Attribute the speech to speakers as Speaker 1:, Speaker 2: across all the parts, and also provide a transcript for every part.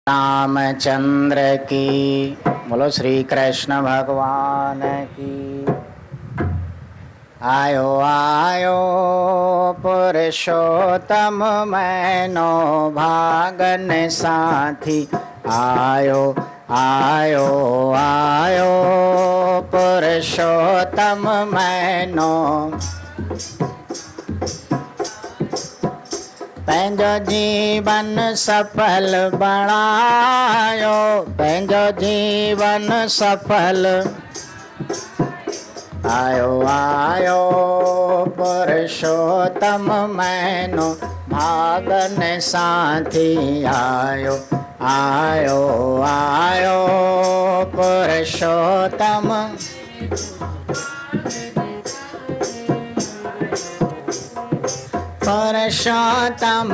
Speaker 1: रामचंद्र की। बोलो श्री कृष्ण भगवान की। आयो आयो पुरुषोत्तम मैनो भागन साथी। आयो आयो आयो पुरुषोत्तम मैनो पंहिंजो जीवन सफल बणायो। पंहिंजो जीवन सफल आयो आयो पुरुषोत्तम मैनो भागन साथी। आयो आयो आयो पुरुषोत्तम पुरुषोत्तम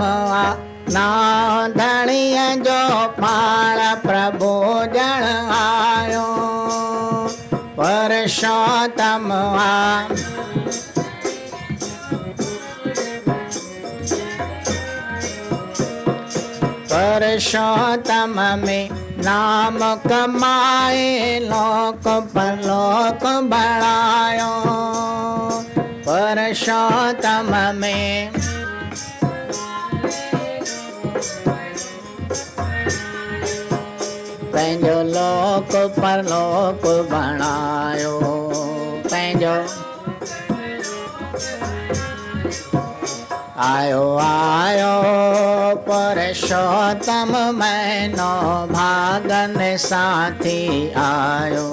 Speaker 1: नाम धणीअ जो पाण प्रभु जण आयो। पुरुषोत्तम पुरुषोत्तम में नाम कमाए लोक परलोक बढ़ायो। पुरुषोत्तम में पंहिंजो लोक परलोक बणायो। पंहिंजो आयो आयो पुरुषोत्तम मैनो भागन साथी। आयो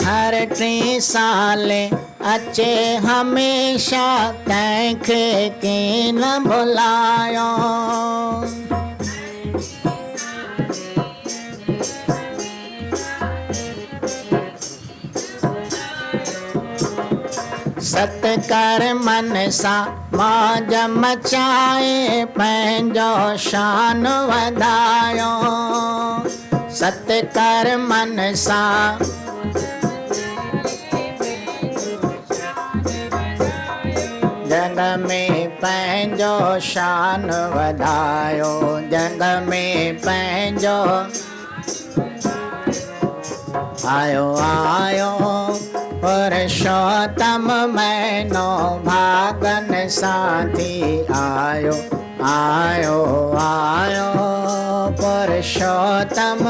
Speaker 1: हर टे साले अचे हमेशा तंहिंखे की न भुलायो। सत्कर मन सा मौज मचाए पंहिंजो शान वधायो। सत्कर मन सा जग में पंहिंजो शान वधायो। जग में पंहिंजो आयो आयो पुरुषोत्तम मैनो भागन साथी। आयो आयो आयो पुरुषोत्तम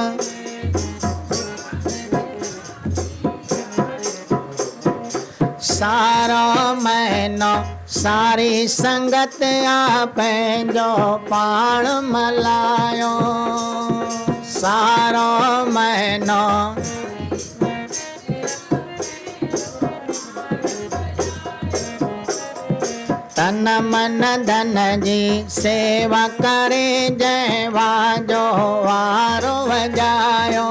Speaker 1: सारो मैनो सारी संगत आ पंहिंजो पाण मलायो। सारो मैनो तन मन धन जी सेवा करे जय वाजो वारो वजायो।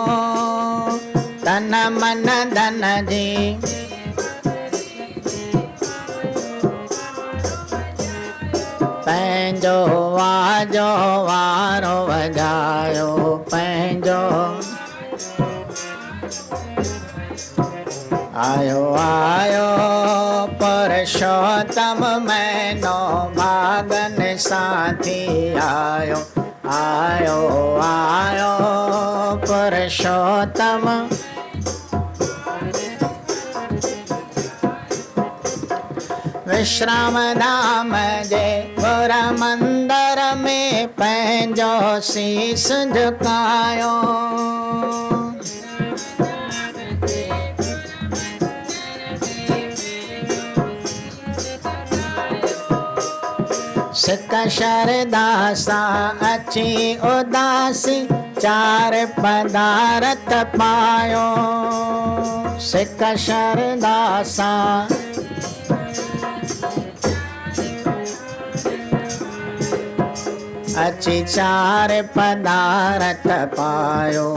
Speaker 1: तन मन धन जी पंहिंजो वाजो वारो वजायो। पंहिंजो आयो आयो पुरुषोत्तम मैनो भागन साथी। आयो आयो आयो पुरुषोत्तम विश्राम धाम जे गुर मंदिर में पंहिंजो शीस झुकायो। सिक शरदा सा अची उदासी चार पदारथ पायो। सिक शरदा सा अची चार पदारथ पायो।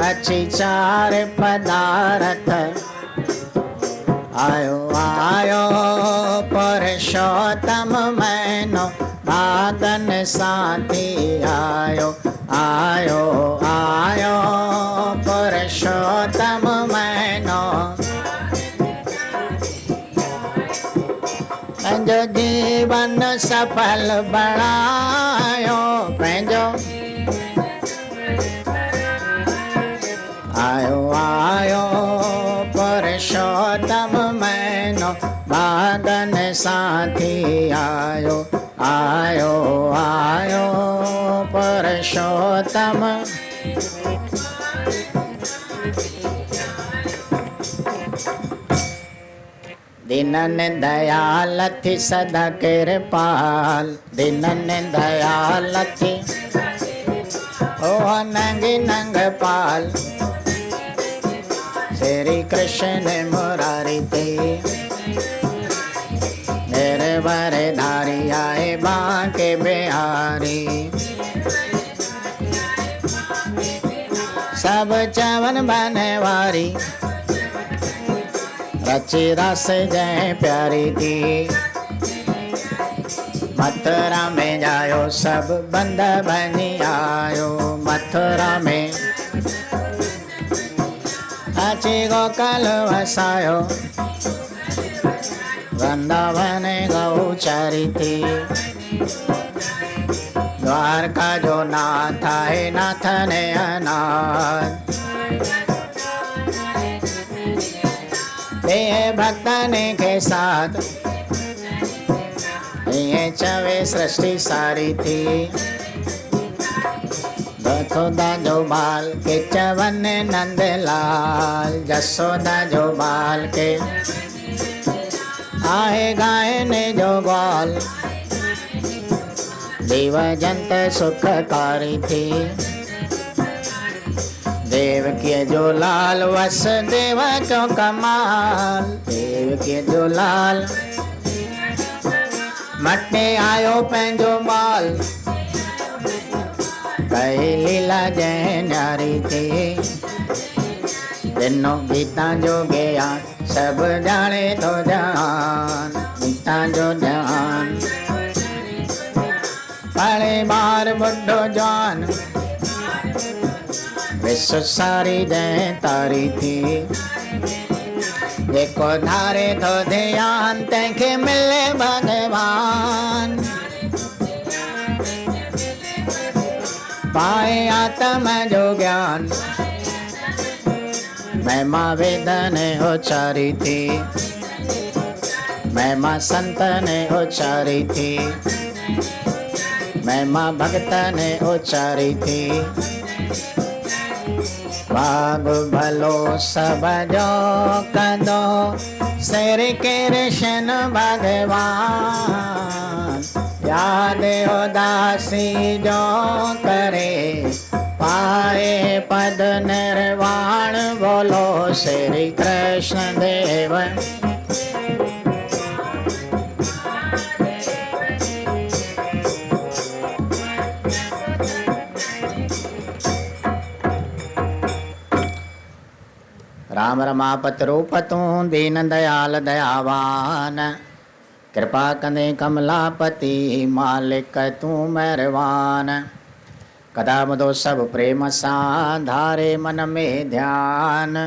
Speaker 1: अची चार पदारथ आयो आयो पुरुषोत्तम मैनो भागन साथी। आयो आयो आयो पुरुषोत्तम मैनो पंहिंजो जीवन सफल बणायो पंहिंजो आयो आयो पुरुषोत्तम महीनो भागन साथी आयो आयो आयो पुरुषोत्तम दीनन दयाल थी सदा कृपाल दीनन दयाल थी ओ नंग नंग पाल श्री कृष्ण मुरारी थी मेरे बारे धारी आए बांके बिहारी सब चवन बनवारी रची रस जय प्यारी थी मथुरा में जायो सब बंद बनी आयो मथुरा में अची गोकल वसायो वृंदावन गौचरी थी द्वारका जो नाथ है नाथ ने अनाथ ये भक्तन के साथ ये चवे सृष्टि सारी थी यशोदा जो बाल के चवन नंदलाल यशोदा जो बाल के आए गायन जो ग्वाल देव जंत सुखकारी थी देव के जो लाल वसुदेव क्यों कमाल देव के जो लाल मटे आयो पंहिंजो बाल कई लीला जय न्यारी थी दिनों गीता जो गया सब जाने तो जान गीता जो जान पढ़े बार बुढ़ो जान विश्व सारी जय तारी थी जेको धारे तो ध्यान तंहिंखे मिले भगवान पाए आत्म जो ज्ञान महिमा वेद ने उचारी थी महिमा संत ने उचारी थी महिमा भक्त ने उचारी थी वाग भलो सब जो कदो श्री कृष्ण भगवान याद उदासी जो करे पाए पद निर्वाण बोलो श्री कृष्ण देव राम रमापत रूप तूं दीन दयाल दयावान कृपा कंदे कमलापति मालिक तूं मेहरबान कदा मुदो सब प्रेम सां धारे मन में ध्यान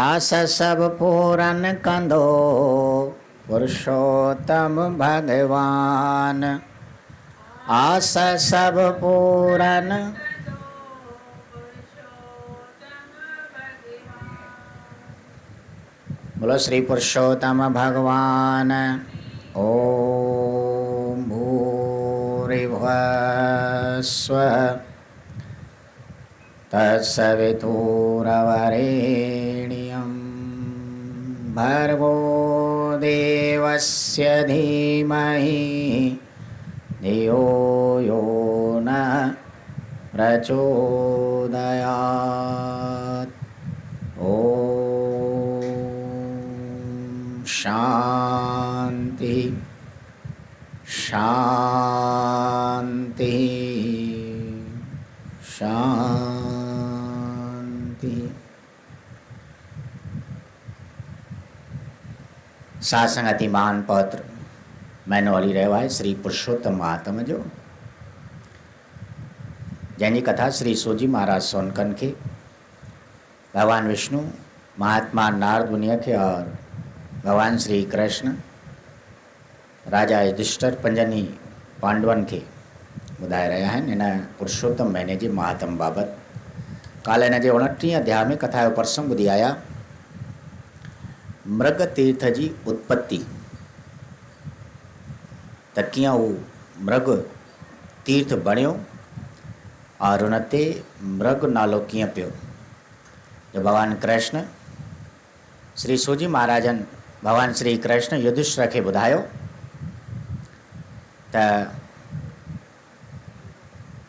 Speaker 1: आस सब पूरन कंदो पुरुषोत्तम भगवान आस सब पूरन बोलो श्री पुरुषोत्तम भगवान ओम भूर्भुवस्सुः तत्सवितुर्वरेण्यं भर्गो देवस्य धीमहि धियो यो न प्रचोदयात् शांति शांति शांति। सासंगति मान पत्र मैंने वाली रहवा है श्री पुरुषोत्तम महात्मा जो जैनी कथा श्री सोजी महाराज सोनकन के भगवान विष्णु महात्मा नारद मुनि के और भगवान श्री कृष्ण राजा युधिष्ठिर पंजनी पांडवन के ॿुधाए रहिया आहिनि इन पुरुषोत्तम महीने जे महात्म बाबति। काल्ह इन जे 29 अध्याय में कथा जो प्रसंग ॿुधी आया। मृग तीर्थ जी उत्पत्ति, त कीअं उहो मृग तीर्थ बणियो और उन ते मृग नालो कीअं पियो। जो भगवान कृष्ण श्री सूजी महाराजन भगवान श्री कृष्ण युधिष्ठिर खे ॿुधायो त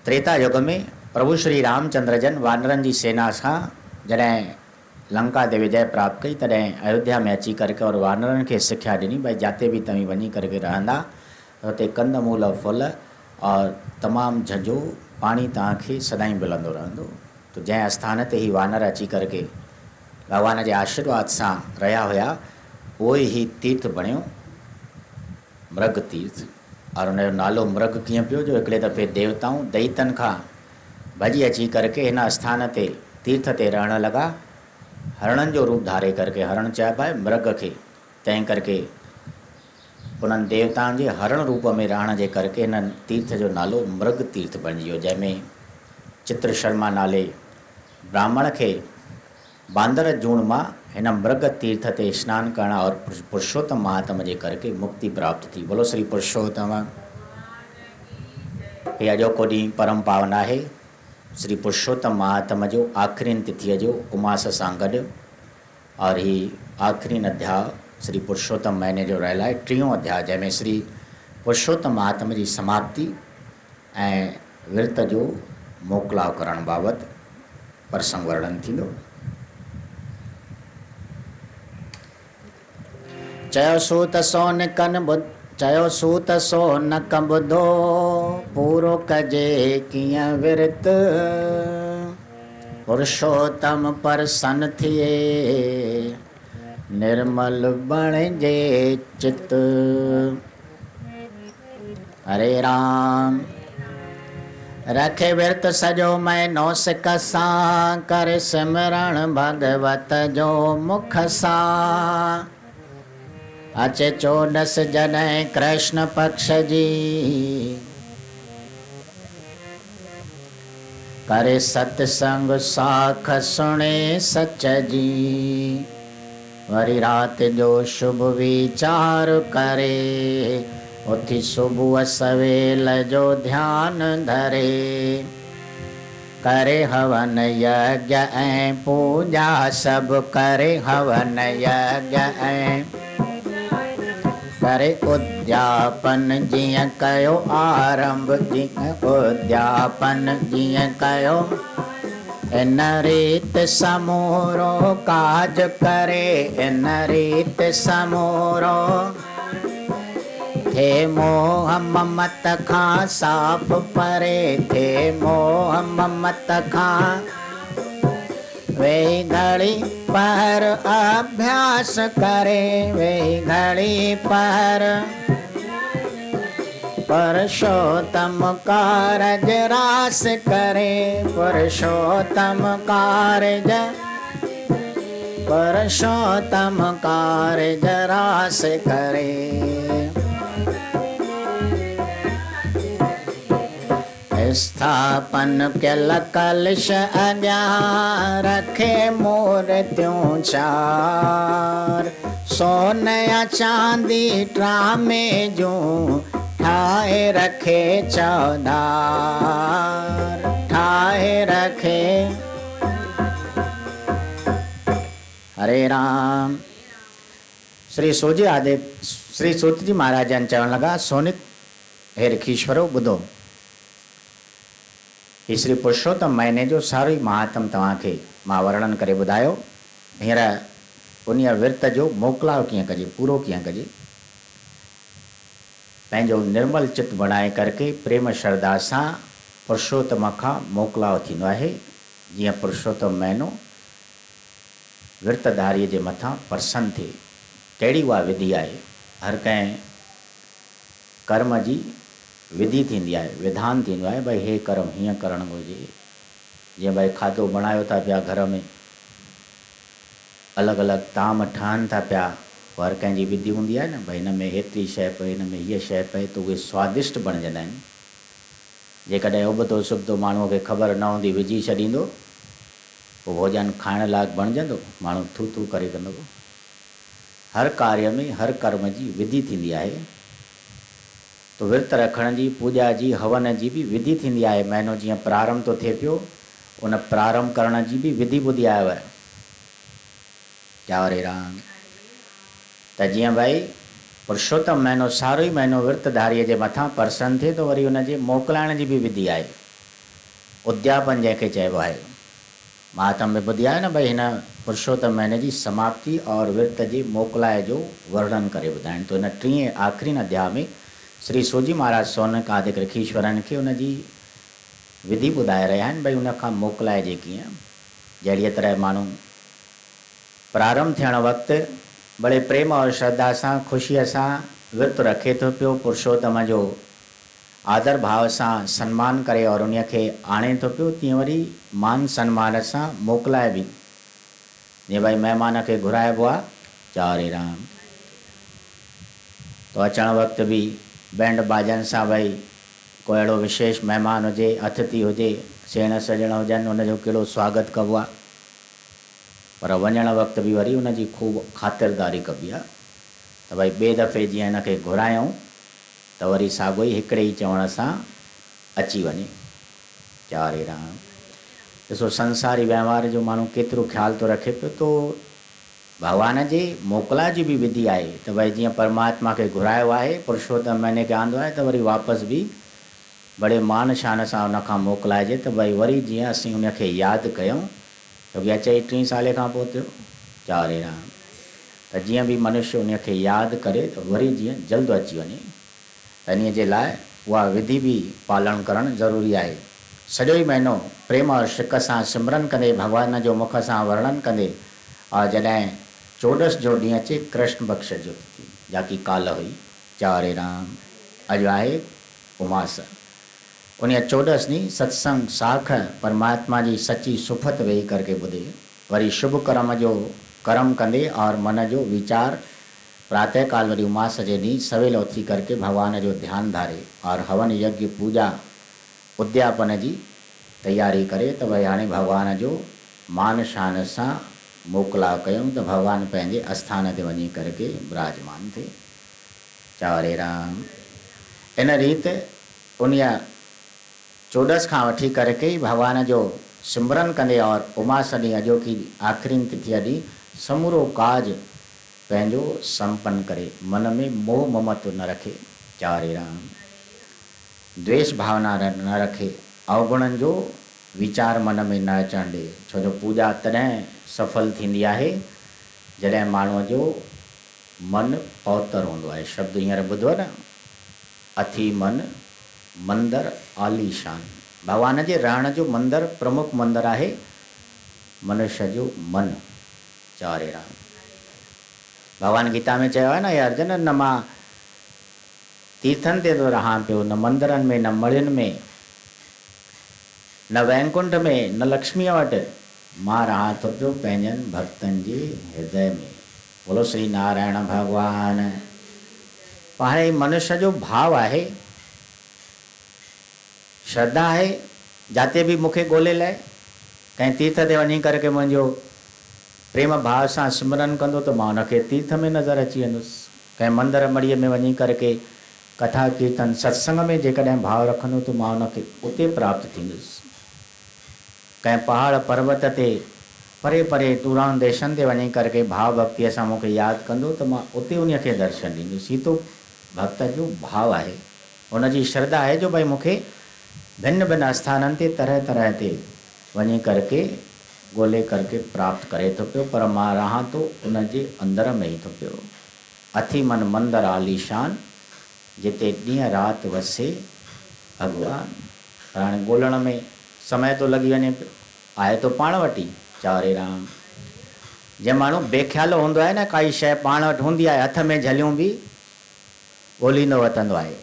Speaker 1: त्रेता युग में प्रभु श्री रामचंद्र जन वानरनि जी सेना सां जॾहिं लंका ते विजय प्राप्त कई तॾहिं अयोध्या में अची करके और वानरनि खे सिख्या ॾिनी भई जिते बि तव्हीं वञी करके रहंदा हुते कंद मूल फल और तमामु झंझो पाणी तव्हांखे सदाईं मिलंदो रहंदो। तो जंहिं आस्थान ते ही वानर अची करके भगवान जे आशीर्वाद सां रहिया हुआ उहो ई तीर्थ बणियो मृग तीर्थ। और उनजो नालो मृग कीअं पियो जो हिकिड़े दफ़े देवताऊं दैतनि खां भॼी अची करके हिन आस्थान ते तीर्थ ते रहण लॻा, हरणनि जो रूप धारे करके। हरण चइबो आहे मृग खे, तंहिं करके उन्हनि देवताउनि जे हरण रूप में रहण जे करके हिन तीर्थ जो नालो मृग तीर्थ बणिजी वियो, जंहिंमें चित्र शर्मा नाले ब्राह्मण खे बांदर जूण मां हिन मृग तीर्थ ते स्नान करण और पुरुषोत्तम महात्म जे करके मुक्ति प्राप्त थी। बोलो श्री पुरुषोत्तम। ये अॼोको ॾींहुं परम पावन आहे श्री पुरुषोत्तम महात्म जो आख़िरी तिथीअ जो उमास सां गॾु। और ही आख़िरी अध्याय श्री पुरुषोत्तम महीने जो रहियल आहे, टियों अध्याय, जंहिंमें श्री पुरुषोत्तम महात्म जी समाप्ति ऐं विर्त जो मोकिलाव करण बाबति प्रसंग वर्णन थींदो। चयो सूत सोनकन बुध चयो सूत सोनक ॿुधो पूरो कजे कीअं विर्त पुरुषोत्तम प्रसन्न थिए निर्मल बणिजे चित। हरे राम। रखे विर्त सॼो महीनो सिक सां कर सिमरण भगवत जो मुख सां। अचे चोॾस जॾहिं कृष्ण पक्ष जी करे सत्संग साख सुणे सच जी। वरी राति जो शुभ विचार करे उथी सुबुह सवेल जो ध्यान धरे करे हवन यज्ञ ऐं पूजा सभु करे हवन यज्ञ ऐं करे उद्यापन जीअं कयो आरंभ जीअं उद्यापन जीअं कयो इन रीत समूरो काज करे इन रीत समूरो थे मोह ममत खां साफ़ परे थे मोह ममत खां वेही घड़ी पहर अभ्यास करे वेही घड़ी पहर पुरुषोत्तम कारज रास करे पुरुषोत्तम कारज पुरुषोत्तम कारज रास करे। स्थापन कयल कलश अॻियां रखे मूर्तियूं चार सोन या चांदी ट्रामे जूं ठाहे रखे चौधार ठाहे रखे। हरे राम। श्री सूजी आदि श्री सूत जी महाराजन चवण लॻा सोनित हे ऋखीश्वरो ॿुधो ही श्री पुरुषोत्तम महीने जो सारो ई महात्म तव्हांखे मां वर्णन करे ॿुधायो। हींअर उन विर्त जो मोकिलाव कीअं कजे, पूरो कीअं कजे। पंहिंजो निर्मल चित्त बणाए करके प्रेम श्रद्धा सां पुरुषोत्तम खां मोकिलाव थींदो आहे। जीअं पुरुषोत्तम महीनो विर्तधारीअ जे मथां प्रसन्न थिए। कहिड़ी उहा विधि आहे? हर कंहिं कर्म जी विधि थींदी आहे, विधान थींदो आहे भई हे कर्म हीअं करणु घुरिजे। जीअं भई खाधो बणायो था पिया घर में, अलॻि अलॻि ताम ठहनि था पिया, हर कंहिंजी विधि हूंदी आहे न, भई हिन में हेतिरी शइ पए, हिन में हीअ शइ पए, त उहे स्वादिष्ट बणजंदा आहिनि। जेकॾहिं उबतो सुबतो माण्हूअ खे ख़बर न हूंदी विझी छॾींदो, पोइ भोजन खाइण लाइक़ु बणजंदो, माण्हू थू थू करे कंदो। हर कार्य में हर कर्म जी विधि थींदी आहे। तो विर्त रखण जी, पूॼा जी, हवन जी बि विधि थींदी आहे। महीनो जीअं प्रारंभ थो थिए पियो, उन प्रारंभ करण जी बि विधि ॿुधी आयव। क्या हरे राम। त जीअं भई पुरुषोत्तम महीनो सारो ई महीनो विर्तधारीअ जे मथां प्रसन्न थिए, तो वरी उनजे मोकिलाइण जी बि विधि आहे। उद्यापन जंहिंखे चइबो आहे। महात्म में ॿुधी आहे न, भई हिन पुरुषोत्तम महीने जी समाप्ति और विर्त जी मोकिलाए जो वर्णन करे ॿुधाइनि। तो हिन टीं आख़िरी अध्याय में श्री सोजी महाराज सोनक आदिक ऋखीश्वरनि खे उनजी विधि ॿुधाए रहिया आहिनि, भई उनखां मोकिलाइजे कीअं। जहिड़ीअ तरह माण्हू प्रारंभ थियण वक़्तु बड़े प्रेम और श्रद्धा सां ख़ुशीअ सां विर्त रखे थो पियो, पुरुषोत्तम जो आदर भाव सां सम्मान करे और उन खे आणे थो पियो, तीअं वरी मान सम्मान सां मोकिलाए बि। जीअं भई महिमान खे घुराइबो आहे, चारे राम। तो अचण वक़्तु बि बैंड बाजन सां भई कोई अहिड़ो विशेष महिमान हुजे, अतिथि हुजे, सेण सॼण हुजनि, उनजो कहिड़ो स्वागत कबो आहे। पर वञण वक़्तु बि वरी उनजी ख़ूब ख़ातिरदारी कबी आहे। त भई ॿिए दफ़े जीअं हिनखे घुरायूं त वरी साॻियो ई हिकिड़े ई चवण सां अची वञे। चारे राम। ॾिसो संसारी व्यवहार जो माण्हू केतिरो ख़्यालु थो रखे पियो, तो भॻवान जे मोकिलाए जी बि विधि आहे। त भई जीअं परमात्मा खे घुरायो आहे, पुरुषोत्तम महीने खे आंदो आहे, त वरी वापसि बि बड़े मान शान सां उनखां मोकिलाइजे, त भई वरी जीअं असीं उनखे यादि कयूं, छोकी अचे ई 3 साले खां पोइ थियो। चारे राम। त जीअं बि मनुष्य उनखे यादि करे त वरी जीअं जल्द अची वञे, त इन जे लाइ उहा विधि बि पालन करणु ज़रूरी आहे। सॼो ई महीनो प्रेम और शिक सां सिमरन कंदे, भॻवान जो मुख सां वर्णन कंदे, और जॾहिं 14 जो ॾींहुं अचे कृष्ण पक्ष जो, जाकी काल हुई। चारे राम। अॼु आहे उमास। उन 14 ॾींहुं सत्संग साख परमात्मा जी सची सुफ़त वेही करके ॿुधे, वरी शुभ कर्म जो कर्म कंदे और मन जो विचार प्रातः काल वरी उमास जे ॾींहुं सवेल उथी करके भगवान जो ध्यान धारे और हवन यज्ञ पूजा उद्यापन जी तैयारी करे, त भई हाणे भगवान जो मान शान सां मोकिलाउ कयूं, त भगवान पंहिंजे आस्थान ते वञी करके विराजमान थिए। चारे राम। इन रीति उन 14 खां वठी करके भगवान जो सिमरन कंदे और उमास ॾींहुं अॼोकी आख़िरी तिथीअ ॾींहुं समूरो काज पंहिंजो संपन्न करे, मन में मोह ममत्व न रखे। चारे राम। द्वेष भावना न रखे, अवगुणनि जो विचार मन में न अचण ॾे। छो जो पूजा तॾहिं सफल थींदी आहे जॾहिं माण्हूअ जो मन पवित्र हूंदो आहे। शब्द हींअर ॿुधो न, अथी मन मंदर आलीशान। भगवान जे रहण जो मंदर, प्रमुख मंदर आहे मनुष्य जो मन। चारे राम। भगवान गीता में चयो आहे न, हे अर्जुन, न मां तीर्थनि ते थो रहां पियो, न मंदरनि में, न मढ़ियुनि में, न वैकुंठ में, न लक्ष्मीअ वटि, मां रहां थो पियो पंहिंजनि भक्तनि जे हृदय में। बोलो श्री नारायण भगवान। हाणे मनुष्य जो भाव आहे, श्रद्धा आहे, जाते बि मूंखे ॻोल्हे लाइ कंहिं तीर्थ ते वञी करके मुंहिंजो प्रेम भाव सां सिमरन कंदो, त मां उनखे तीर्थ में नज़र अची वेंदुसि। कंहिं मंदर मड़ीअ में वञी करके कथा कीर्तन सत्संग में जेकॾहिं भाव रखंदो, त मां उनखे उते प्राप्त थींदुसि। कंहिं पहाड़ पर्वत ते परे परे दूरान देशनि ते वञी करके भाव भक्तीअ सां मूंखे यादि कंदो, त मां उते उनखे दर्शन ॾींदुसि। हीअ तो भक्त जो भाव आहे, उनजी श्रद्धा आहे, जो भई मूंखे भिन्न भिन्न स्थाननि ते तरह तरह ते वञी करके ॻोल्हे करके प्राप्त करे थो पियो, पर मां रहां तो उनजे अंदर में ई थो पियो। अथी मन मंदर आलीशान, जिते ॾींहं राति वसे भगवान। हाणे ॻोल्हण में समय तो लॻी वञे पियो, आहे तो पाण वटि ई। चारे राम। जंहिं माण्हू बेख्यालो हूंदो आहे न, काई शइ पाण वटि हूंदी आहे, हथ में झलियूं बि ॻोल्हींदो वठंदो आहे।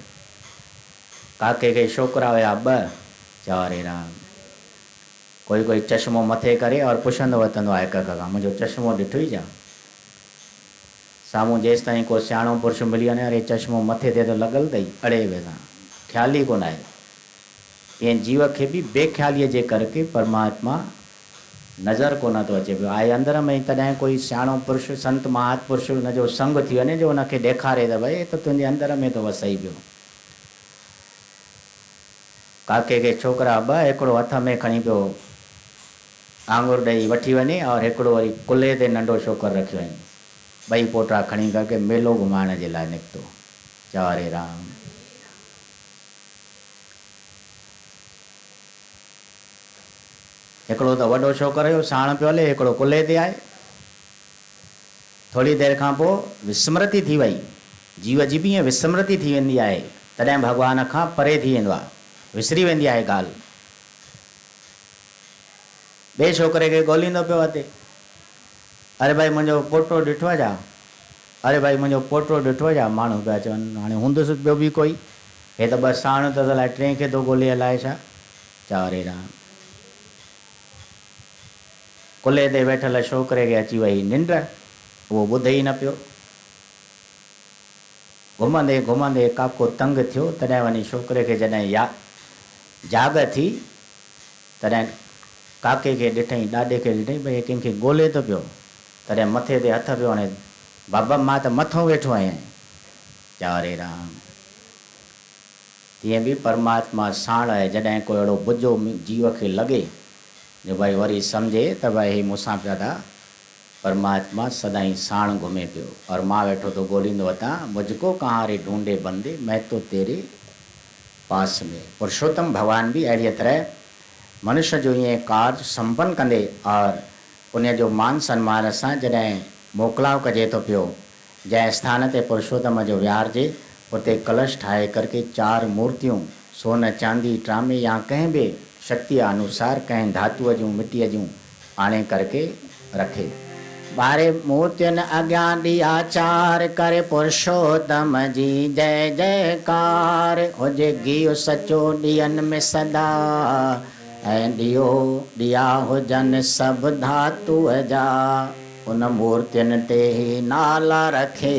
Speaker 1: काके खे छोकिरा हुया 2। चारे राम। कोई कोई चश्मो मथे करे और पुछंदो वठंदो आहे, काका मुंहिंजो चश्मो ॾिठो ई जा। साम्हूं जेसि ताईं को सियाणो पुरुष मिली वञे, अरे चश्मो मथे ते त लॻल अथई, अड़े वेसां ख़्याल ई कोन आहे। ईअं जीव खे बि बेख़्यालीअ जे करके परमात्मा नज़र कोन थो अचे पियो, आहे अंदर में। तॾहिं कोई सियाणो पुरुष संत महात्पुरुष हुनजो संग थी वञे जो हुनखे ॾेखारे त भई त तुंहिंजे अंदर में थो वसई पियो। काके खे छोकिरा ॿ, हिकिड़ो हथ में खणी पियो आंगुर ॾेई वठी वञे और हिकिड़ो वरी कुल्हे ते नंढो छोकिरो रखियो आहिनि, ॿई पोटा खणी करके मेलो घुमाइण जे लाइ निकितो। चओ हरे राम। हिकिड़ो त वॾो छोकिरो हुयो साण पियो हले, हिकिड़ो कुल्हे ते आहे। थोरी देरि खां पोइ विस्मृति थी वई, जीव जी बि ईअं विस्मृति थी वेंदी आहे, तॾहिं भॻवान खां परे थी वेंदो आहे, विसरी वेंदी आहे ॻाल्हि। ॿिए छोकिरे खे ॻोल्हींदो पियो अचे, अरे भाई मुंहिंजो पोटो ॾिठो आहे छा, अरे भाई मुंहिंजो पोटो ॾिठो आहे छा, माण्हू पिया चवनि। हाणे हूंदुसि ॿियो बि कोई, हे त ॿ साण त अलाए टे खे थो ॻोल्हे हलाए छा। चओ हरे राम। कुल्हे ते वेठल छोकिरे खे अची वई निंड, उहो ॿुधे ई न पियो। घुमंदे घुमंदे काको तंग थियो, तॾहिं वञी छोकिरे खे जॾहिं जाग थी, तॾहिं काके खे ॾिठईं, ॾाॾे खे ॾिठईं भई कंहिंखे ॻोल्हे थो पियो, तॾहिं मथे ते हथ पियो हणे, बाबा मां त मथो वेठो आहियां। चओ हरे राम। तीअं बि परमात्मा साण आहे, जॾहिं कोई अहिड़ो बुझो जीव खे लॻे जो भाई वरी सम्झे त भाई हे मूंसां पिया था, परमात्मा सदाईं साण घुमे पियो और मां वेठो तो ॻोल्हींदो वठां, मुझको कहाँ रे ढूंढे बंदे, मैं तो तेरे पास में। पुरुषोत्तम भगवान भी अहिड़ीअ तरह मनुष्य जो ईअं कार्य संपन्न कंदे और उन जो मान सन्मान सां जॾहिं मोकिलाव कजे थो पियो, जंहिं स्थान ते पुरुषोत्तम जो विहारजे उते कलश ठाहे करके 4 मूर्तियूं सोन चांदी ट्रामे या कंहिं बि शक्ति अनुसार कंहिं धातुअ जूं मिटीअ जूं आणे करके रखे। ॿारे मूर्तियुनि अॻियां ॾिया 4 करे पुरुषोत्तम जी जय जयकार, हुजे गियो सचो ॾियनि में सदा, ऐं ॾिया हुजनि सभु धातुअ जा। उन मूर्तियुनि ते ही नाला रखे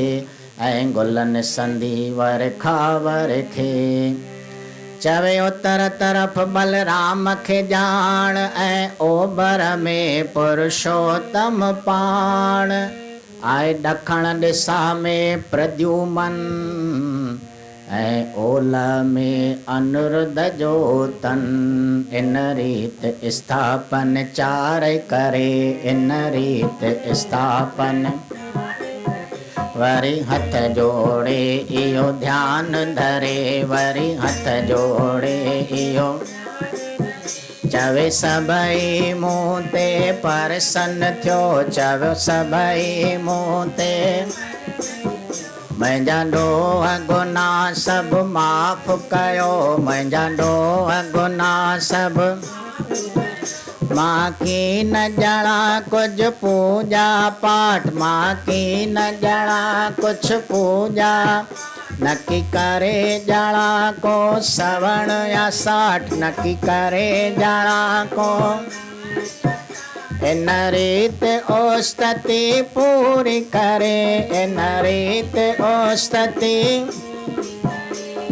Speaker 1: ऐं गुलनि संदीवर खावर खे। चवे उतर तरफ़ बलराम खे ॼाण, ऐं ओभर में पुरुषोत्तम पाण। आए ॾखण दिशा में प्रद्युमन, ऐं ओल में अनिरुद्ध जो तन। इन रीत स्थापन 4 करे, इन रीत स्थापन। वरी हथ जोड़े इहो ध्यान धरे, वरी हथ जोड़े इहो चवे सभई मूं ते प्रसन्न थियो, चवे सभई मूं ते मुंहिंजा ॾोह गुनाह सभु माफ़ कयो, मुंहिंजा ॾोह गुनाह सभु। मां की न ॼणा कुझु पूजा पाठ, मां की न ॼणा कुझु पूजा, नकी करे ॼणा को सवण या साठ, नकी करे ॼणा को। इन रीत ओस्तति पूरी करे, इन रीत ओस्तति।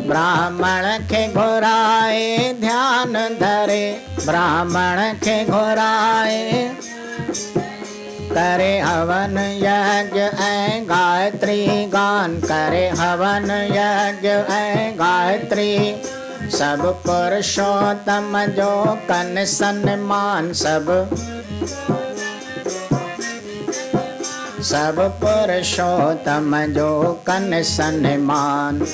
Speaker 1: ब्राह्मण खे घुराए ध्यान धरे, ब्राह्मण खे घुराए करे हवन यज्ञ ऐं गायत्री गान, करे हवन यज्ञ ऐं गायत्री। सब पुरुषोत्तम जो कन सन्मान, सब पुरुषोत्तम जो कन सन्मान।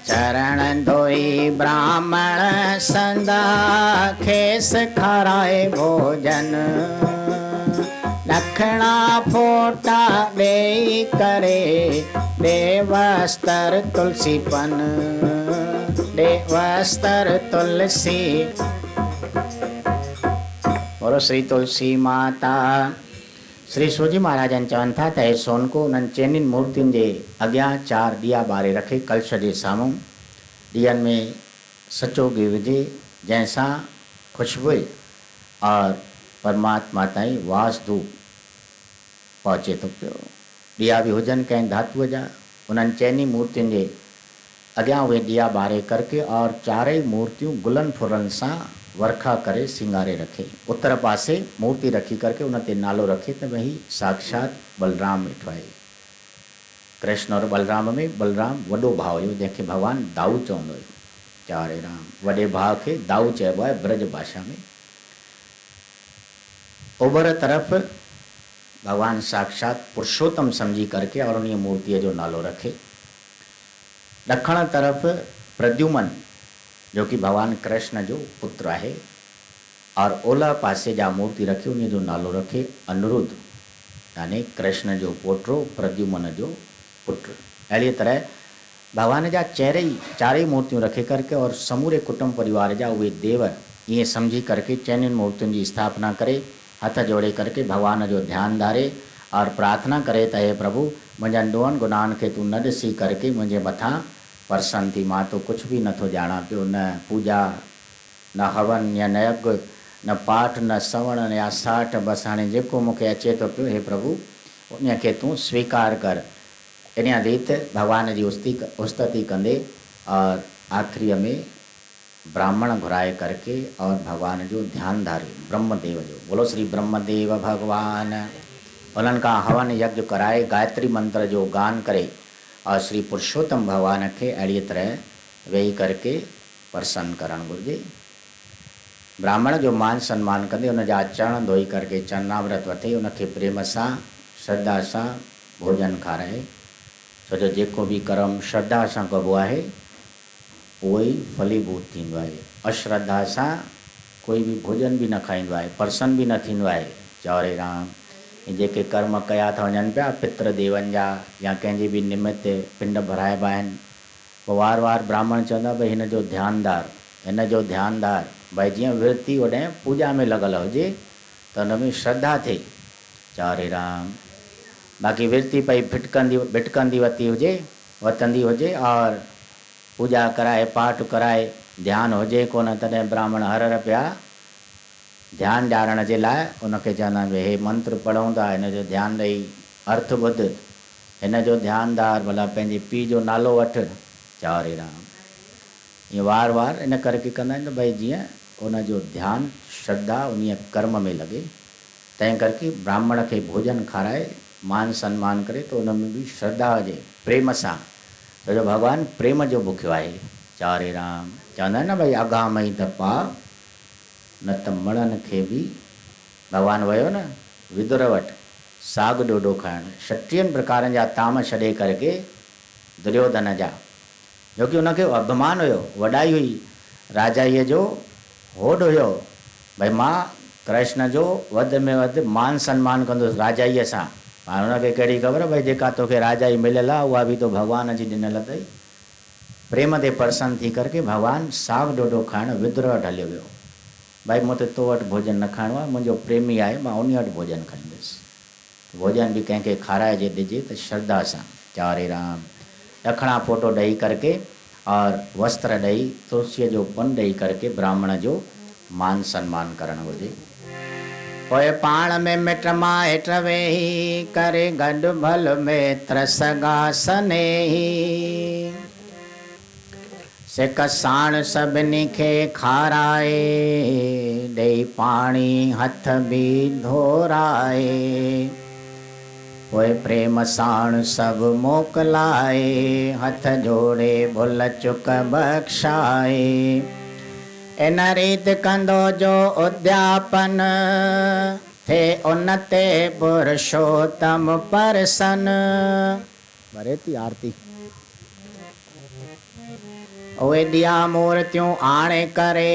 Speaker 1: चरण धोई ब्राह्मण संदा, खेस खाराए भोजन। ॾखिणा फोटा ॾेई करे, देवस्तर तुलसीपन, देवस्तर तुलसी। और श्री तुलसी माता श्री सूजी महाराजन चवनि था त सोनको उन्हनि चइनिनि मूर्तियुनि जे अॻियां 4 ॾिया ॿारे रखे कलश जे साम्हूं। ॾीयनि में सचो गिहु विझे, जंहिंसां खुशबू और परमात्मा ताईं वास धूप पहुचे थो पियो। ॾिया बि हुजनि कंहिं धातुअ जा, उन्हनि चइनी मूर्तियुनि जे अॻियां उहे ॾिया ॿारे करके और चारई मूर्तियूं गुलनि फुलनि सां वर्खा करे सिंगारे रखे। उत्तर पासे मूर्ति रखी करके उन ते नालो रखे त भई साक्षात बलराम वेठो आहे। कृष्ण और बलराम में बलराम वॾो भाउ हुयो जंहिंखे भॻवानु दाऊ चवंदो हुयो। चारे राम वॾे भाउ खे दाऊ चइबो आहे ब्रज भाषा में। ओभर तरफ़ भगवान साक्षात पुरुषोत्तम समझी करके और उन मूर्ति जो नालो रखे। दक्षिण तरफ प्रद्युमन जो कि भगवान कृष्ण जो पुत्र है और ओलह पासे जा मूर्ति रखे उन जो नालो रखे अनिरुद्ध, यानी कृष्ण जो पोटो प्रद्युमन जो पुत्र। अड़ी तरह भगवान जा चारई मूर्तियों रखे करके और समूरे कुटुंब परिवार जा वे देव ये समझी करके चैन मूर्तियों की स्थापना करे, हथ जोड़े करके भगवान जो ध्यान धारे और प्रार्थना करे त हे प्रभु मुझे ॾोहनि गुनाहनि खे तू न ॾिसी करके मुझे मथा प्रसन्न थी। मां तो कुछ भी नथो जाना पियो, न पूजा न हवन या न यज्ञ न पाठ न सवण या साठ, बस हाँ जेको मूंखे अचे तो पियो हे प्रभु उन खे तू स्वीकार कर। इन रीत भगवान की उस्तति कंदे और आखिरी में ब्राह्मण घुराए करके और भगवान जो ध्यान धारे ब्रह्मदेव जो। बोलो श्री ब्रह्मदेव भगवान। उन्हनि का हवन यज्ञ कराए गायत्री मंत्र जो गान करे और श्री पुरुषोत्तम भगवान के अड़ी तरह वेही करके प्रसन्न करण घुर्जे। ब्राह्मण जो मान सम्मान कंदे उन जा चरण धोई करके चरणामृत वठे उनके प्रेम से श्रद्धा से भोजन खाराए। छो जो जेको भी कर्म श्रद्धा से कबो है वही फलीभूत थींदो आहे। अश्रद्धा से कोई भी भोजन भी न खाईंदो आहे, प्रसन्न भी न थींदो आहे। चौरे राम जेके कर्म कया था वञनि पिया पितृदेवन जा या कंहिंजे भी निमित्त पिंड भराइबा आहिनि, पोइ वार वार ब्राह्मण चवंदा भई हिन जो ध्यानदार हिन जो ध्यानदार भाई जीअं विरती ओॾे पूजा में लॻल हुजे त हुन में श्रद्धा थिए। चौरे राम बाक़ी विरती पई भिटकंदी वतंदी हुजे और पूजा कराए पाठ कराए ध्यान हुजे कोन तॾहिं ब्राह्मण हर पिया ध्यान ॾियारण जे लाइ उनखे चवंदा भई हे मंत्र पढ़ूं था हिन जो ध्यानु ॾेई अर्थ ॿुध, हिन जो ध्यानदार भला पंहिंजे पीउ जो नालो वठ। चौरे राम ईअं वार वार इन करके कंदा आहिनि भई जीअं उन जो ध्यानु श्रद्धा उन कर्म में लॻे। तंहिं करके ब्राह्मण खे भोजन खाराए मान सम्मान करे तो उन में भी श्रद्धा हुजे प्रेम सां, छो जो भगवान प्रेम जो बुख्यो आहे। चारे राम चवंदा आहिनि न भई अगामई दपा न त मणनि खे भी भगवान वियो न विदुर वटि साग ॾोॾो खाइण 36 प्रकारनि जा ताम छॾे करके दुर्योधन जा, जो कि उनखे अभिमान हुयो वॾाई हुई राजाईअ जो होड़ हुयो भई मां कृष्ण जो वध में वध मान सम्मान कंदुसि राजाईअ सां। हाणे हुनखे कहिड़ी ख़बर भई जेका तोखे राजाई मिलियल आहे उहा भी तो भगवान जी ॾिनल अथई। प्रेम ते प्रसन्न थी करके भगवान साग ॾोॾो खाइण विदुर वटि हलियो वियो। भाई मूंखे तो वटि भोजन न खाइणो आहे, मुंहिंजो प्रेमी आहे, मां उन वटि भोजन खाईंदुसि। भोजन भी कंहिंखे खाराइजे ॾिजे त श्रद्धा सां। चारे राम ॾखणा फोटो ॾेई करके और वस्त्र ॾेई तुलसीअ जो पन ॾेई करके ब्राह्मण जो मान सम्मान करणु घुरिजे। पोइ पाण में मिट माइट वेही करे गॾु भल मित्र सगा सनेही, सिक साण सभिनी खे खाराए ॾेई पाणी हथ भी धोराए। पोइ प्रेम साण सब मोकलाए हथ जोड़े भुल चुक बख्शाए। इन रीत कंदो जो उद्यापन थे उन ते पुरुषोत्तम प्रसन्न। भरे थी आरती उहे ॾिया मूर्तियूं आणे करे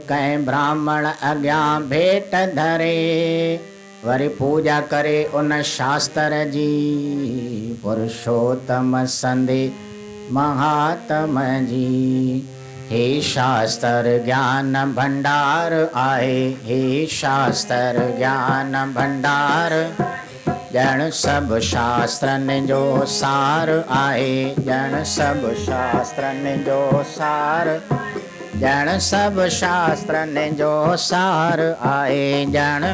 Speaker 1: कंहिं ब्राह्मण अॻियां भेट धरे, वरी पूजा करे उन शास्त्र जी पुरुषोत्तम संधि महात्म जी। हे शास्त्र ज्ञान भंडार आहे, हे शास्त्र ज्ञान भंडार ॼण सब शास्त्रनि जो सार आहे, ॼण सब शास्त्रनि जो सार जण सब शास्त्र ने जो सार आए जण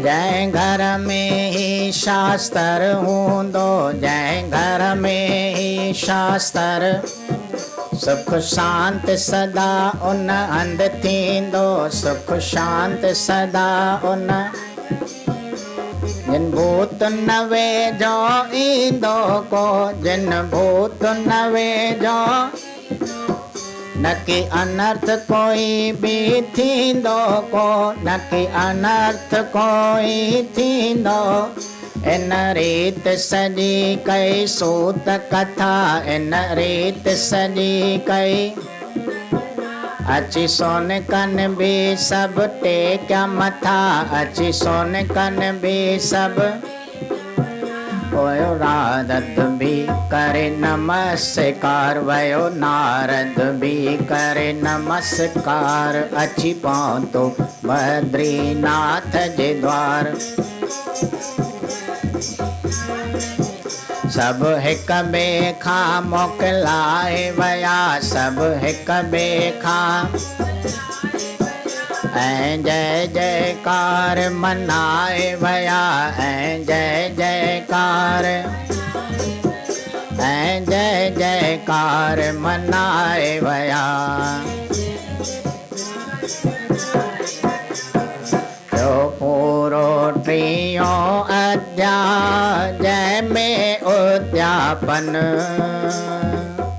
Speaker 1: जय घर में ही शास्त्र हूंदो जय घर में ही शास्त्र सुख शांत सदा उन अंध थींदो सुख शांत सदा उन जिन भूत न वेझो ईंदो को जिन भूत न वेझो न कि अनर्थ कोई भी थींदो को न कि अनर्थ कोई थींदो इन रीत सजी कई सूत कथा इन रीत सजी कई अची सोन कन भी सब टेक्या मथा अची सोन कन भी सब वयो नारद भी करे नमस्कार वयो नारद भी करे नमस्कार अची पहुतो बद्रीनाथ जे द्वार सब हिक ॿिए खां मोकिलाए वया सब हिक ॿिए खां ऐं जय जयकार मनाए वया ऐं जय जयकार ऐं जय जयकार मनाए वया पूरो टियों अध्याय जय में उद्यापन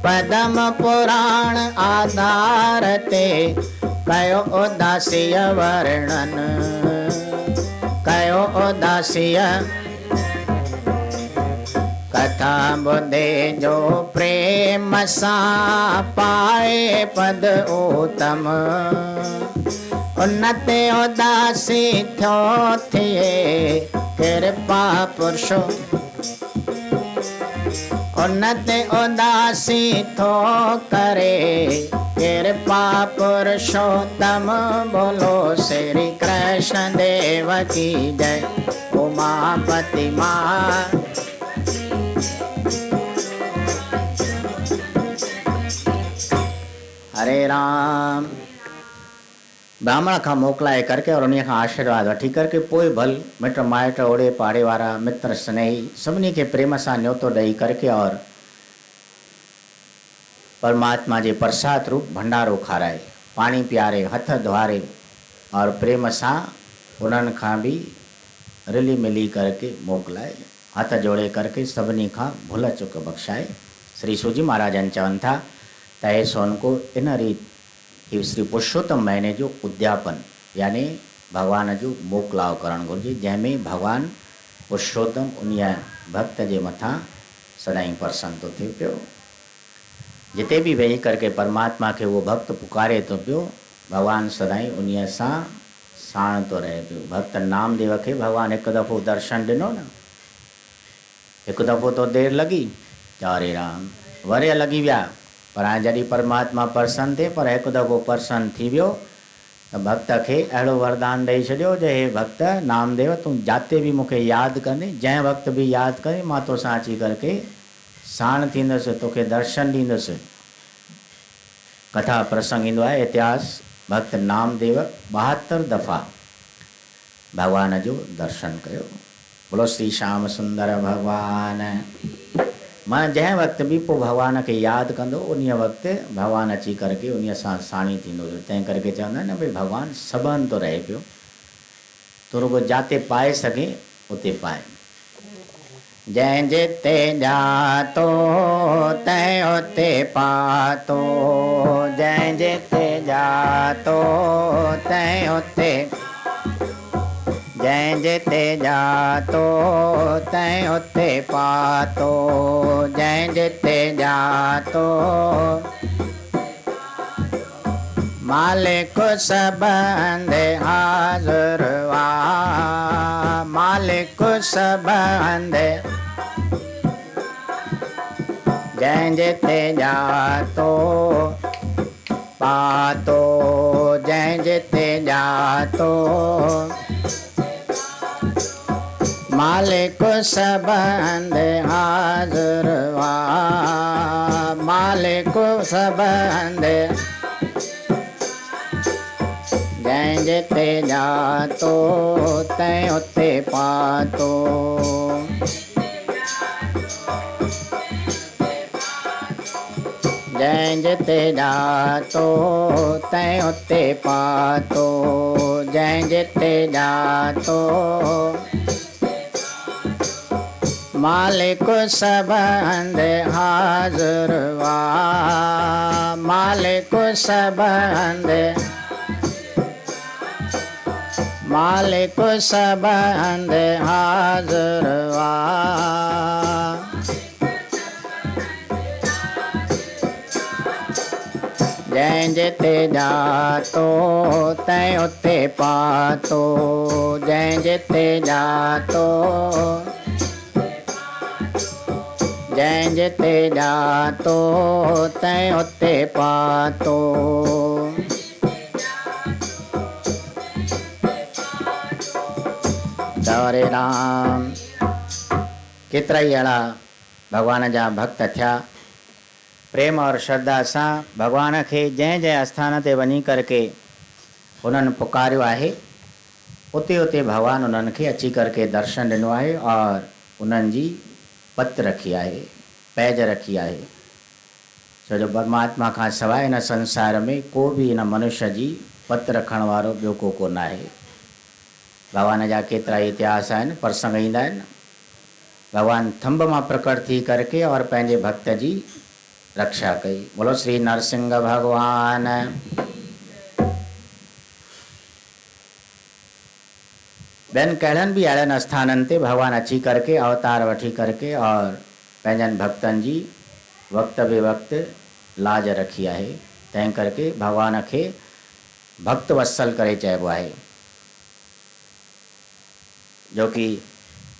Speaker 1: पदम पुराण आधार ते कयो उदासीय वर्णन कयो उदासीय कथा ॿुधे जो प्रेम सां पाए पद उत्तम उन्नते उदासी थियो थिए कृपा पुरुषो उन्नते उदासी थो करे कृपा पुरुषोत्तम बोलो श्री कृष्ण देव की जय उमापति मां हरे राम ब्राह्मण खां मोकिलाए करके और उन्हीअ खां आशीर्वाद वठी करके पोइ भल मिट माइट ओड़े पाड़े वारा मित्र स्नेही सभिनी खे प्रेम सां न्योतो ॾेई करके और परमात्मा जे प्रसाद रूप भंडारो खाराए पानी पियारे हथ धोआरे और प्रेम सां उन्हनि खां बि रिली मिली करके मोकिलाए हथ जोड़े करके सभिनी खां भुल चुक बख़्शाए श्री सूजी महाराजन चवनि था त हे सोन को इन रीत श्री पुरुषोत्तम महीने जो उद्यापन यानी भगवान जो मोकिलाव करणु घुरिजे जंहिंमें भगवान पुरुषोत्तम उन भक्त जे मथां सदाईं प्रसन्न थो थिए पियो जिते भी वेही करके परमात्मा के वो भक्त पुकारे तो पियो भगवान सदाईं उन सां साण तो रहे पियो भक्त नामदेव के भगवान एक दफ़ो दर्शन ॾिनो न एक दफ़ो तो देर लगी चारे राम वरे लगी विया पर हाणे जॾहिं परमात्मा प्रसन्न थिए पर एक दफ़ो प्रसन्न थी वियो त भक्त खे अहिड़ो वरदान ॾेई छॾियो जे हे भक्त नामदेव तूं जाते भी मूंखे यादि कंदे जंहिं वक़्त भी यादि करे मां तोसां अची करके साण थींदुसि तोखे दर्शन ॾींदुसि कथा प्रसंग ईंदो आहे इतिहास भक्त नामदेव 72 दफ़ा भगवान जो दर्शन कयो बोलो श्री श्याम सुंदर भगवान मां जंहिं वक़्त भी पोइ भगवान खे यादि कंदो उन वक़्तु भगवान अची करके उन सां साणी थींदो हुयो तंहिं करके चवंदा आहिनि न भई भगवान सभु हंधि थो रहे पियो तो रुगो जाते पाए सघे उते पाए जंहिं जिते जातो तंहिं उते पातो जंहिं जिते जातो तंहिं उते जंहिं जिते जातो तंहिं उते पातो जंहिं जिते जातो मालिक सभु हंधि हाज़ुर वा मालिक सभु हंधि जंहिं जिते जातो पातो जंहिं जिते जातो मालिक सबंद हाज़िर वा, मालिक सबंद जैं जिते जातो तैं उते पातो, जैं जिते जातो तैं उते पातो, जैं जिते जातो मालिक सबंद हाज़िर वा, मालिक सबंद, मालिक सबंद हाज़िर वा, जैं जिते जातो तैं उते पातो, जैं जिते जातो, जैं जिते जातो तैं उते पातो। हरे राम। केतिरा ई अहिड़ा भगवान जा भक्त थिया, प्रेम और श्रद्धा सां भगवान खे जंहिं जंहिं स्थान ते वञी करके उन्हनि पुकारियो आहे, उते उते भगवान उन्हनि खे अची करके दर्शन ॾिनो आहे और उन्हनि जी पत रखी आहे, पैज रखी आहे। छो जो परमात्मा खां सवाइ हिन संसार में को बि हिन मनुष्य जी पत रखण वारो ॿियो को कोन आहे। भगवान जा केतिरा ई इतिहास आहिनि, प्रसंग ईंदा आहिनि। भगवान थंब मां प्रकट थी करके और पंहिंजे भक्त जी रक्षा कई। बोलो श्री नरसिंह भगवान। ॿियनि कहिड़नि बि अहिड़नि स्थाननि ते भगवान अची करके अवतार वठी करके और पंहिंजनि भक्तनि जी वक़्त बे वक़्त लाज रखी आहे। तंहिं करके भगवान खे भक्त वत्सल करे चइबो आहे, जो कि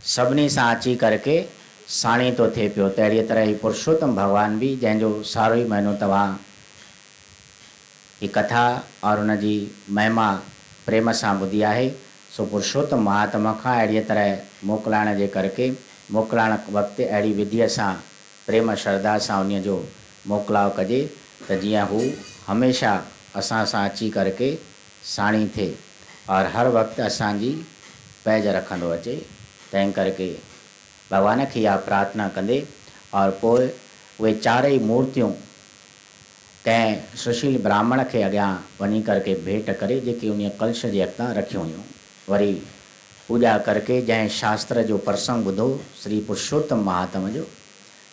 Speaker 1: सभिनी सां अची करके साणी तो थिए पियो। त अहिड़ीअ तरह ही पुरुषोत्तम भगवान भी, जंहिंजो सारो ई महीनो तव्हां ही कथा और उन जी महिमा प्रेम सां ॿुधी आहे, सो पुरुषोत्तम महात्मा खां अहिड़ीअ तरह मोकिलाइण जे करके मोकिलाइण वक़्तु अहिड़ी विधीअ सां प्रेम श्रद्धा सां उन जो मोकिलाव कजे त जीअं हू हमेशा असां सां अची करके साणी थिए और हर वक़्तु असांजी पैज रखंदो अचे। तंहिं करके भगवान खे इहा प्रार्थना कंदे और पोइ उहे चारई मूर्तियूं कंहिं सुशील ब्राह्मण खे अॻियां वञी करके भेंट करे, जेके उन कलश जे अॻियां रखियूं हुयूं, वरी पूॼा करके जंहिं शास्त्र जो प्रसंग ॿुधो श्री पुरुषोत्तम महात्मा जो,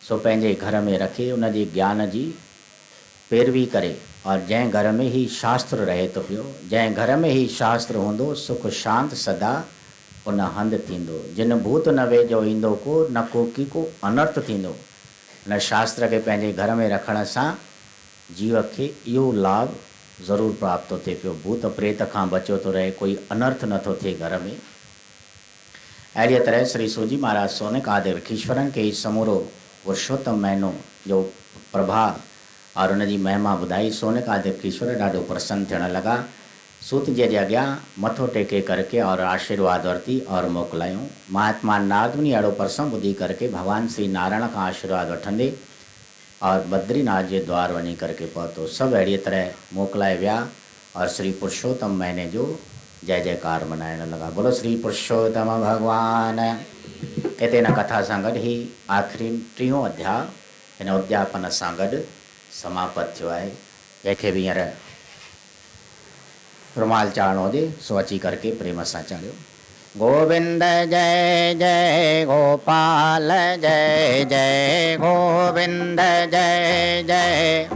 Speaker 1: सो पंहिंजे घर में रखे उन जे ज्ञान जी पैरवी करे। और जंहिं घर में ही शास्त्र रहे तो पियो, जंहिं घर में ही शास्त्र हूंदो, सुख शांत सदा उन हंधि थींदो। जिन भूत न वेझो ईंदो को, न को की को अनर्थ थींदो। हिन शास्त्र खे पंहिंजे घर में रखण सां जीव खे इहो लाभ ज़रूरु प्राप्त थो थिए पियो। भूत प्रेत खां बचियो थो रहे, कोई अनर्थ नथो थिए घर में। अहिड़ीअ तरह श्री सूजी महाराज सोनिक आदि ऋखीश्वरनि खे समूरो पुरुषोत्तम महीनो जो प्रभाव और उन जी महिमा ॿुधाई। सोनिक आदि ऋखीश्वर ॾाढो प्रसन्न थियण लॻा। सूत जी जे अॻियां मथो टेके करके और आशीर्वाद वरिती और मोकिलायूं। महात्मा नारद मुनि अहिड़ो प्रसंग ॿुधी करके भगवान श्री नारायण खां आशीर्वाद वठंदे और बद्रीनाथ जे द्वार वञी करके पहुतो। सभु अहिड़ीअ तरह मोकिलाए विया और श्री पुरुषोत्तम महीने जो जय जयकार मनाइण लॻा। बोलो श्री पुरुषोत्तम भगवान। हिते हिन कथा सां गॾु ही आख़िरी टियों अध्याय हिन उद्यापन सां गॾु समाप्त थियो आहे। जंहिंखे बि हींअर रुमाल चाढ़णो हुजे सो अची करके प्रेम सां चाढ़ियो। गोविंद जय जय गोपाल जय जय गोविंद जय जय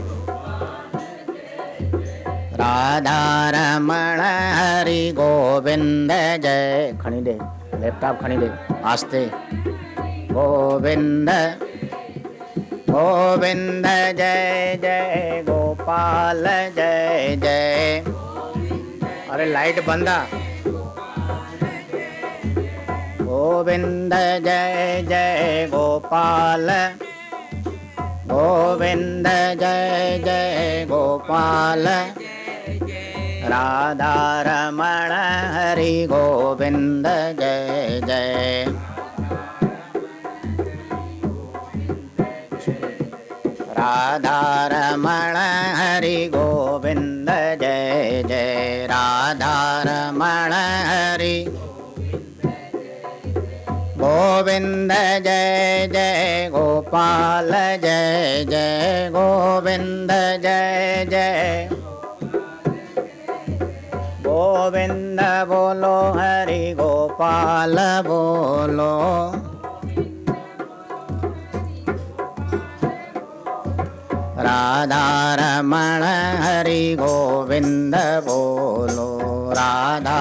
Speaker 1: राधा रमण हरि गोविंद जय। खणी दे लैपटॉप, खणी दे आस्ते। गोविंद गोविंद जय जय गोपाल जय जय। अरे लाइट बंद आ। गोविंद जय जय गोपाल, गोविंद जय जय गोपाल, राधा रमण हरि गोविंद जय जय। राधा रमण हरि गोविंद जय जय राधा रमण हरि गोविंद जय जय गोपाल जय जय गोविंद जय जय गोविंद बोलो हरि गोपाल बोलो राधा रमण हरि गोविंद बोलो राधा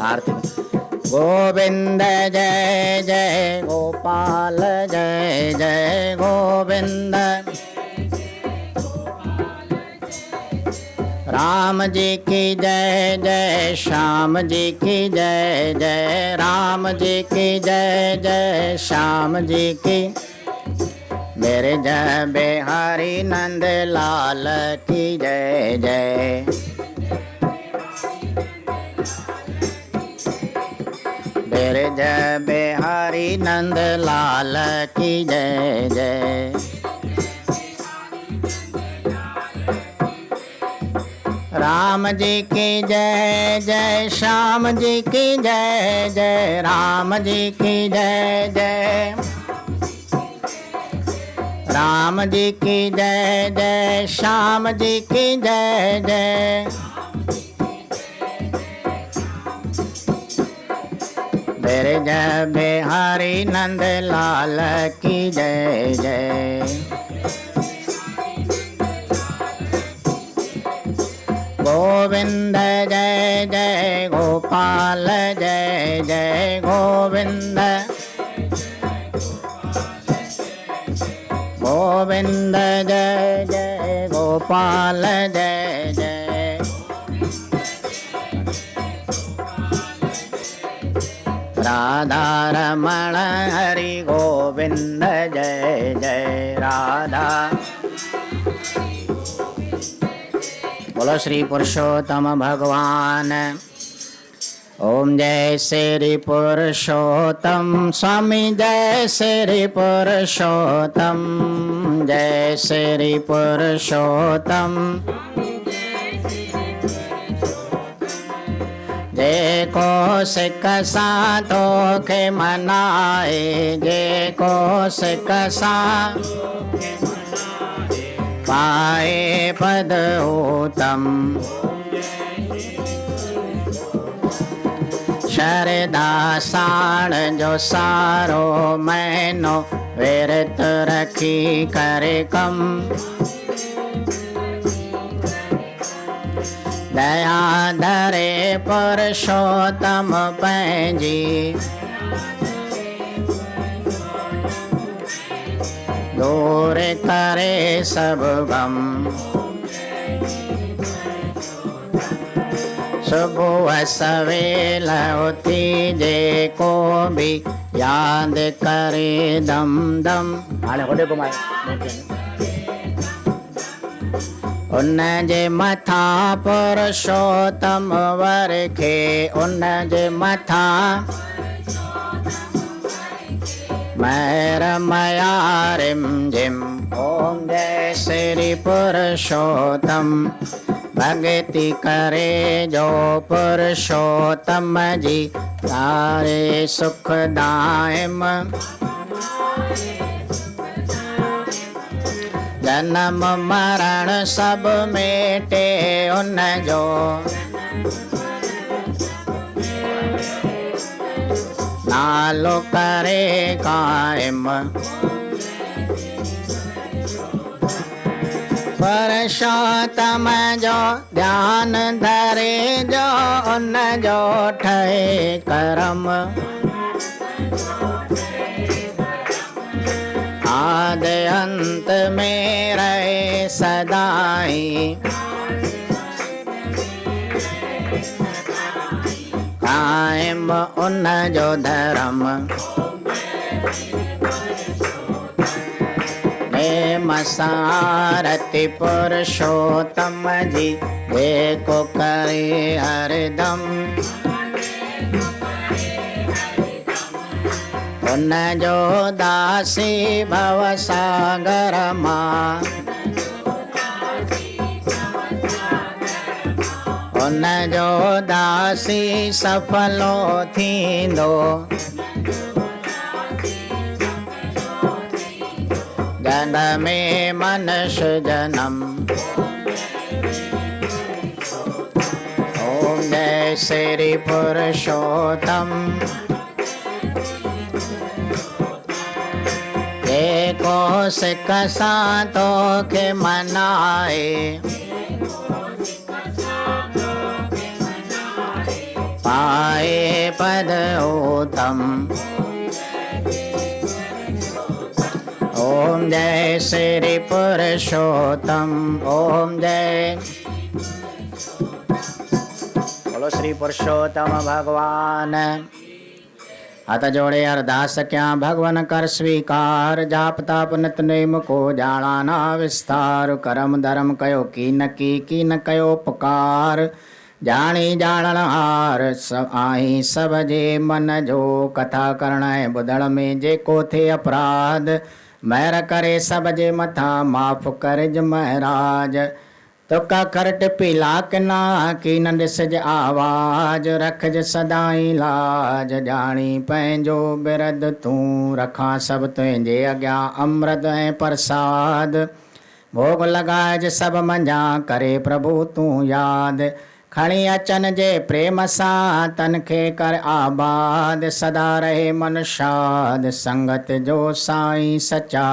Speaker 1: आरती गोविंद जय जय गोपाल जय जय गोविंद राम जी की जय जय श्याम जी की जय जय राम जी की जय जय श्याम जी की मेरे जय बिहारी नंद लाल की जय जय मेरे जय बिहारी नंद लाल की जय जय राम जी की जय जय श्याम जी की जय जय राम जी की जय जय राम जी की जय जय श्याम जी की जय जय मेरे जय बिहारी नंद लाल की जय जय गोविंद जय जय गोपाल जय जय गोविंद गोविंद जय जय गोपाल जय जय राधा रमण हरि गोविंद जय जय राधा बोलो श्री पुरुषोत्तम भगवान ओम जय श्री पुरुषोत्तम स्वामी जय श्री पुरुषोत्तम जय श्री पुरुषोत्तम जे को सिख साधो के मनाए जे को सिख सा पाए पद उत्तम शरदा साण जो सारो महीनो विरत रखी करे कम दया धरे पुरुषोत्तम पंहिंजी दूर करे सब गम सुबह सवेल उथी जे को भी याद करे दम दम हाणे होॾे घुमाए उन जे मथा पुरुषोत्तम वर खे उन जे मथा महर मया रिम जिम ओम जय श्री पुरुषोत्तम भगति करे जो पुरुषोत्तम जी तारे सुख दायम जन्म मरण सब मेटे उन जो नालो करे कायम पुरुषोत्तम जो ध्यान धरे जो उन जो ठहे करम आदि अंत में रहे सदाई कायम उन जो धर्म मसारति पुरुषोत्तम जी देखो करे हरदम उन जो दासी भव सागर मां, उन जो दासी सफलो थींदो, जन्म में मनुष्य जन्म। ओम जय श्री पुरुषोत्तम, एको सिख सातो के मनाए, पाए पद उत्तम। ओम जय श्री पुरुषोत्तम, ओम जय। बोलो श्री पुरुषोत्तम भगवान। हथ जोड़े अरदास क्या भगवन कर स्वीकार, जाप ताप नित नेम को जाना ना विस्तार। करम धर्म कयो की न कयो पुकार, जानी जाणन हार सब आई सब जे मन जो। कथा करण बुधण में जेको थे अपराध, महर करे सब जे मथा माफ़ करज महाराज। तुका कर टिपी लाकना की न ॾिसज आवाज, रखज सदाई लाज जानी पंहिंजो बिरद तूं। रखा सब तुंहिंजे अॻियां अमृत ऐं प्रसाद, भोग लगाज सब मंझा करे प्रभु तूं याद। खणी अचन जे प्रेम सां तन खे कर आबाद, सदा रहे मन शाद संगत जो साईं सचा।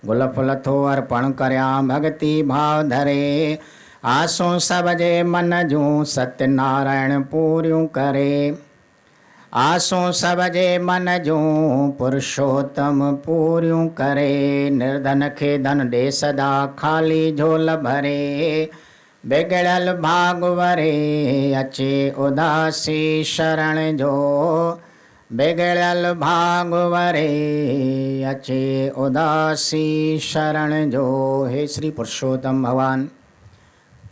Speaker 1: गुल फुल थो अर्पण करया भगति भाव धरे, आसूं सब जे मन जूं सत्यनारायण पूरियूं करे। आसूं सब जे मन जूं पुरुषोत्तम पूरियूं करे। निर्धन खे धन ॾे सदा खाली झोल भरे, बिगड़ल भाग वरे अचे उदासी शरण जो। बिगड़ल भाग वरे अचे उदासी शरण जो। हे श्री पुरुषोत्तम भगवान,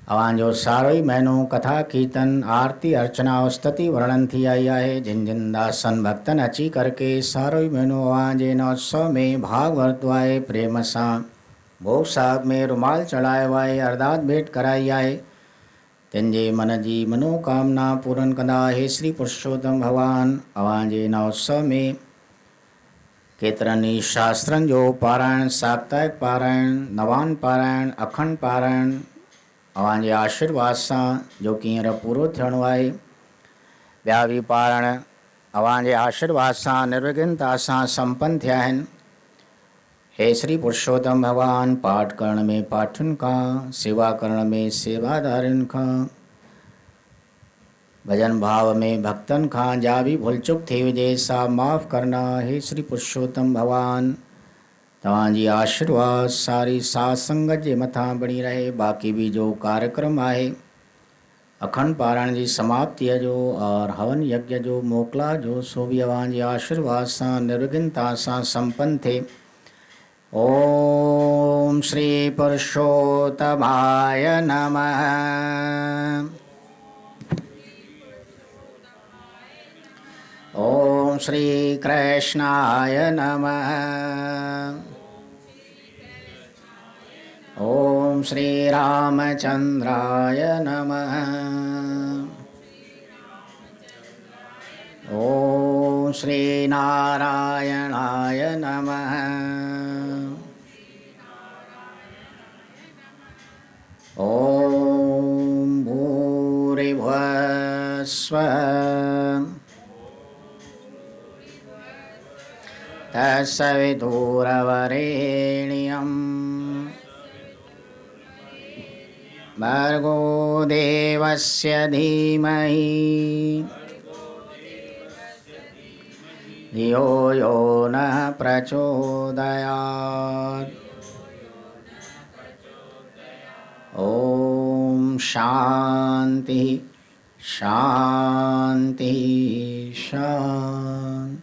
Speaker 1: अवां जो सारो ही महीनो कथा कीर्तन आरती अर्चना स्तुति वर्णन थी आई आहे। जिन जिन दासन भक्तन अची करके सारो ही महीनो अवां जे उत्सव में भाग वरितो आहे, प्रेम सां भोग साहब में रुमाल चढ़ायो आहे, अरदास भेंट कराई आहे, तिन जे मन जी मनोकामना पूरन कंदा। हे श्री पुरुषोत्तम भगवान, अवां जे उत्सव में केतरनि शास्त्रनि जो पारायण, साप्ताहिक पारायण, नवान पारायण, अखंड पारायण अवां जे आशीर्वाद सां जो कि हींअर पूरो थियणो आहे। ॿिया बि पारायण अवां जे आशीर्वाद सां निर्विघ्नता सां संपन्न थिया आहिनि। हे श्री पुरुषोत्तम भगवान, पाठ करण में पाठियुनि खां, सेवा करण में सेवादारियुनि खां, भजन भाव में भक्तन खां जा भी भूल चुक थी हुजे सा माफ़ करना। हे श्री पुरुषोत्तम भगवान, तव्हां जी आशीर्वाद सारी साध संगत जे मथां बणी रहे। बाक़ी भी जो कार्यक्रम आहे, अखंड पारायण जी समाप्तिअ जो और हवन यज्ञ जो मोकला जो, सो भी अवां जी आशीर्वाद सां निर्विघ्नता सां संपन्न थिए। ओम श्री पुरुषोत्तमाय नमः। ओम श्री कृष्णाय नमः। ओम श्री रामचंद्राय नमः। ओम श्री नारायणाय नमः। ओम भूरिभुवः स्वः तत्सवितुर्वरेण्यं भर्गो देवस्य धीमहि धियो यो नः प्रचोदयात्। ओम शांति शांति शांति।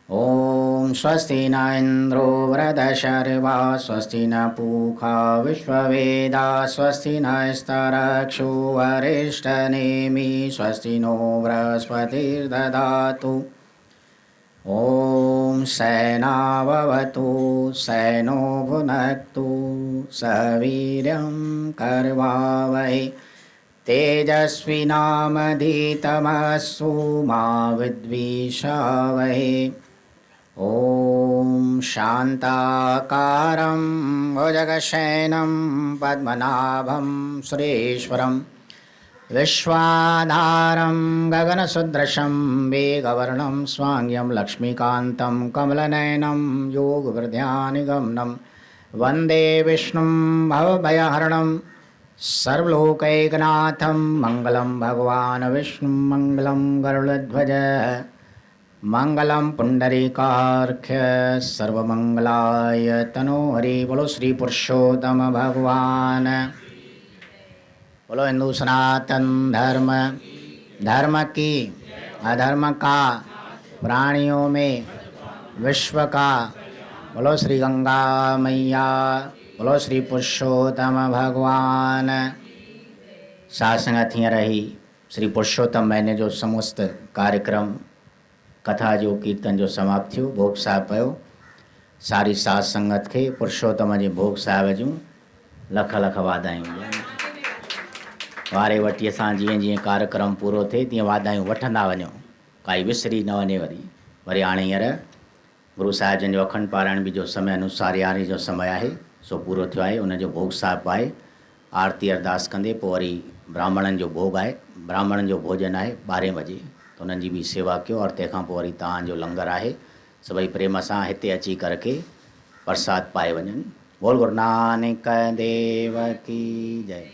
Speaker 1: ओम स्वस्ति न इंद्रो वृद्धशर्वा स्वस्ति न पूषा विश्ववेदाः स्वस्ति नस्तरक्षो अरिष्टनेमिः स्वस्ति नो बृहस्पतिर्दधातु। ॐ सैनाववतु सैनो भुनक्तु सह वीर्यं करवावहै तेजस्विनामधीतमस्तु मा विद्विषावहै। ॐ शान्ताकारं भुजगशयनं पद्मनाभं सुरेश्वरं विश्वाधारं गगनसदृशं मेघवर्णं स्वाङ्ग्यं लक्ष्मीकान्तं कमलनयनं योगवृद्ध्यानिगमनं वन्दे विष्णुं भवभयहरणं सर्वलोकैकनाथं मङ्गलं भगवान् विष्णुं मङ्गलं गरुडध्वज मंगलम पुंडरीकार्घ्य सर्वमंगलाय तनोहरि। बोलो श्री पुरुषोत्तम भगवान। बोलो हिंदू सनातन धर्म, धर्म की अधर्म का प्राणियों में विश्व का। बोलो श्री गंगा मैया। बोलो श्री पुरुषोत्तम भगवान। साथ संगत हीअं रही श्री पुरुषोत्तम महीने जो समस्त कार्यक्रम कथा जो कीर्तन जो समाप्त थियो। भोग साहिब पियो। सारी साध संगत के पुरुषोत्तम जे भोग साहिब जूं लख लख वाधायूं। वारे वटी असां जीअं जीअं कार्यक्रम पूरो थिए तीअं वाधायूं वठंदा वञो, काई विसरी न वञे। वरी हाणे हींअर गुरु साहिब जन जो अखंड पारायण बि जो समय अनुसार यारहें जो समय आहे सो पूरो थियो आहे। उनजो भोग साहिब आहे। आरती अरदास कंदे पोइ वरी ब्राह्मणनि जो भोग आहे, ब्राह्मणनि जो भोजन आहे 12 बजे। तो उन्हनि जी बि सेवा कयो और तंहिंखां पोइ वरी तव्हांजो लंगर आहे। सभई प्रेम सां हिते अची करके प्रसाद पाए वञनि। बोल गुरु नानक देव की जय।